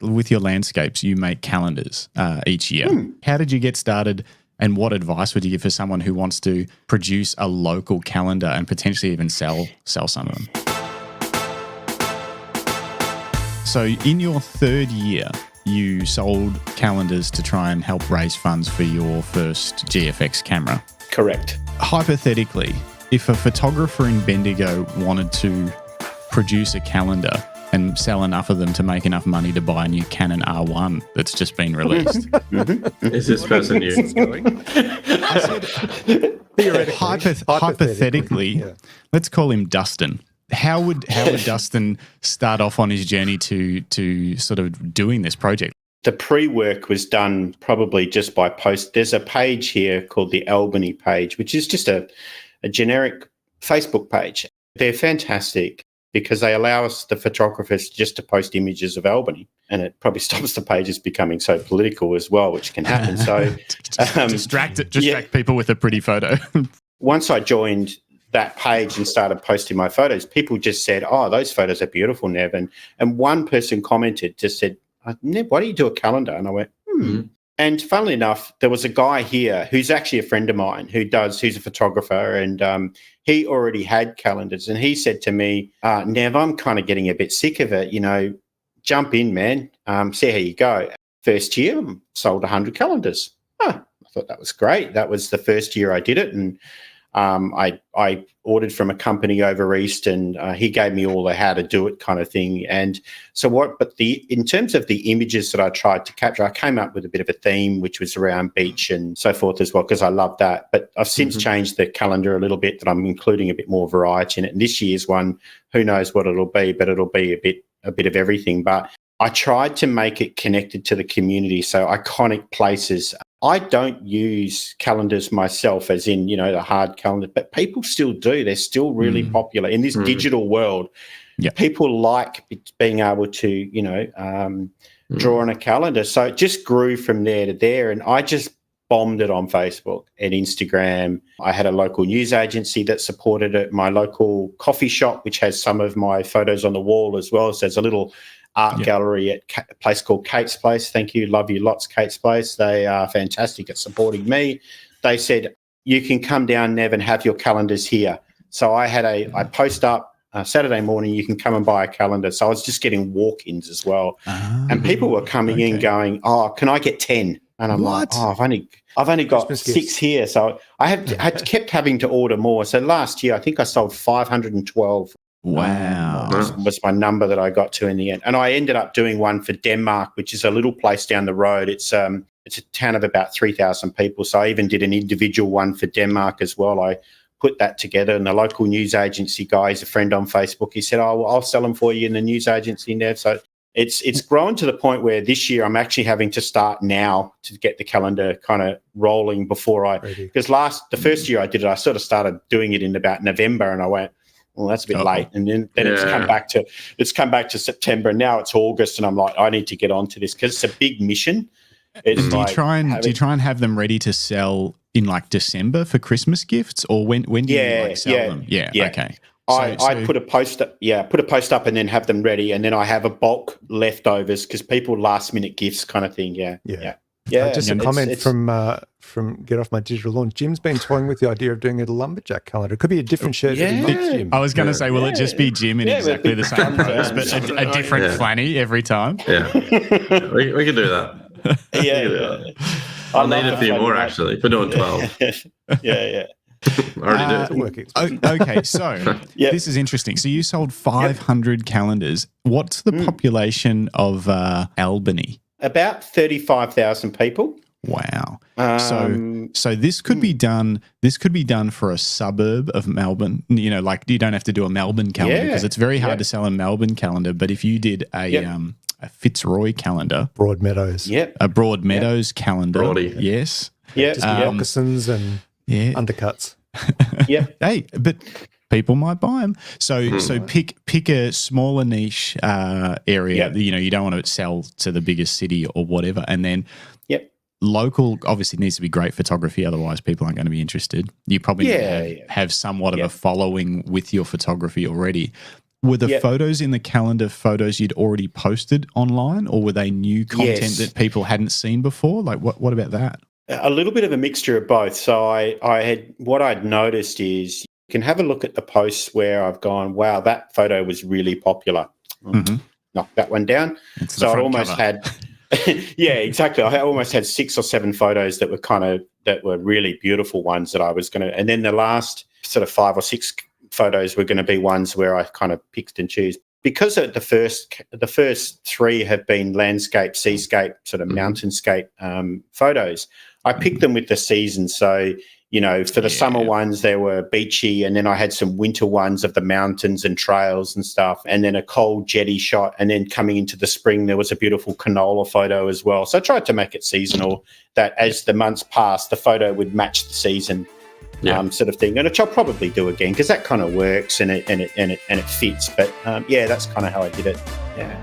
with your landscapes, you make calendars each year. How did you get started, and what advice would you give for someone who wants to produce a local calendar and potentially even sell some of them? So in your third year, you sold calendars to try and help raise funds for your first GFX camera. Correct. Hypothetically, if a photographer in Bendigo wanted to produce a calendar and sell enough of them to make enough money to buy a new Canon R1 that's just been released. Is this person you? Hypothetically, let's call him Dustin. How would Dustin start off on his journey to sort of doing this project? The pre-work was done probably just by post. There's a page here called the Albany page, which is just a generic Facebook page. They're fantastic because they allow us, the photographers, just to post images of Albany. And it probably stops the pages becoming so political as well, which can happen. So distract people with a pretty photo. Once I joined that page and started posting my photos, people just said, "Oh, those photos are beautiful, Nev." And one person commented, just said, "Nev, why don't you do a calendar?" And I went, And funnily enough, there was a guy here who's actually a friend of mine who's a photographer, and he already had calendars. And he said to me, "Nev, I'm kind of getting a bit sick of it. Jump in, man. See how you go." First year, sold 100 calendars. I thought that was great. That was the first year I did it, and I ordered from a company over east, and he gave me all the how to do it kind of thing. And so in terms of the images that I tried to capture, I came up with a bit of a theme, which was around beach and so forth as well, because I love that. But I've since changed the calendar a little bit, that I'm including a bit more variety in it. And this year's one, who knows what it'll be, but it'll be a bit of everything. But I tried to make it connected to the community, so iconic places. I don't use calendars myself, as in, the hard calendar, but people still do. They're still really popular in this digital world. Yep. People like being able to, draw on a calendar. So it just grew from there to there, and I just bombed it on Facebook and Instagram. I had a local news agency that supported it, my local coffee shop, which has some of my photos on the wall as well. So there's a little art gallery at a place called Kate's Place. Thank you. Love you lots, Kate's Place. They are fantastic at supporting me. They said, "You can come down, Nev, and have your calendars here." So I post up Saturday morning, you can come and buy a calendar. So I was just getting walk-ins as well. And people were coming in going, "Oh, can I get 10? And I'm like, "Oh, I've only got Christmas 6 gifts here." So I kept having to order more. So last year, I think I sold 512. Wow. Was my number that I got to in the end. And I ended up doing one for Denmark, which is a little place down the road. It's a town of about 3,000 people. So I even did an individual one for Denmark as well. I put that together, and the local news agency guy is a friend on Facebook. He said, "Oh, well, I'll sell them for you in the news agency now." So it's grown to the point where this year I'm actually having to start now to get the calendar kind of rolling because the first year I did it, I sort of started doing it in about November, and I went, "Well, that's a bit late." And then it's come back to September, and now it's August, and I'm like, I need to get onto this because it's a big mission. Do you try and have them ready to sell in like December for Christmas gifts, or when do you sell them? Yeah. Okay. I put a post up, and then have them ready, and then I have a bulk leftovers because people last minute gifts kind of thing. Yeah. Just a comment from Get Off My Digital Lawn. Jim's been toying with the idea of doing a lumberjack calendar. It could be a different shirt every month, Jim. I was going to say, will it just be Jim in exactly the same pose, but a different flanny every time? Yeah, we can do that. I'll need a few more actually. We're doing 12. Yeah. Already do. Okay, so this is interesting. So you sold 500 calendars. What's the population of Albany? About 35,000 people. Wow. So this could be done. This could be done for a suburb of Melbourne. Like you don't have to do a Melbourne calendar because it's very hard to sell a Melbourne calendar. But if you did a Fitzroy calendar, Broadmeadows, a Broadmeadows calendar, Broady. yes, just moccasins and undercuts. Hey, but people might buy them. So pick a smaller niche area. You don't want to sell to the biggest city or whatever, and then local obviously needs to be great photography. Otherwise, people aren't going to be interested. You probably need to have somewhat of a following with your photography already. Were the photos in the calendar photos you'd already posted online, or were they new content that people hadn't seen before? Like, what about that? A little bit of a mixture of both. So what I'd noticed is you can have a look at the posts where I've gone, wow, that photo was really popular. Knock that one down. So I almost had, yeah, exactly. I almost had 6 or 7 photos that were really beautiful ones that I was going to, and then the last sort of 5 or 6 photos were going to be ones where I kind of picked and choose. Because the first 3 have been landscape, seascape, sort of mountainscape photos, I picked them with the season. So, for the summer ones, they were beachy, and then I had some winter ones of the mountains and trails and stuff, and then a cold jetty shot. And then coming into the spring, there was a beautiful canola photo as well. So I tried to make it seasonal, that as the months passed, the photo would match the season. Sort of thing, and which I'll probably do again because that kind of works and it fits. But that's kind of how I did it. Yeah.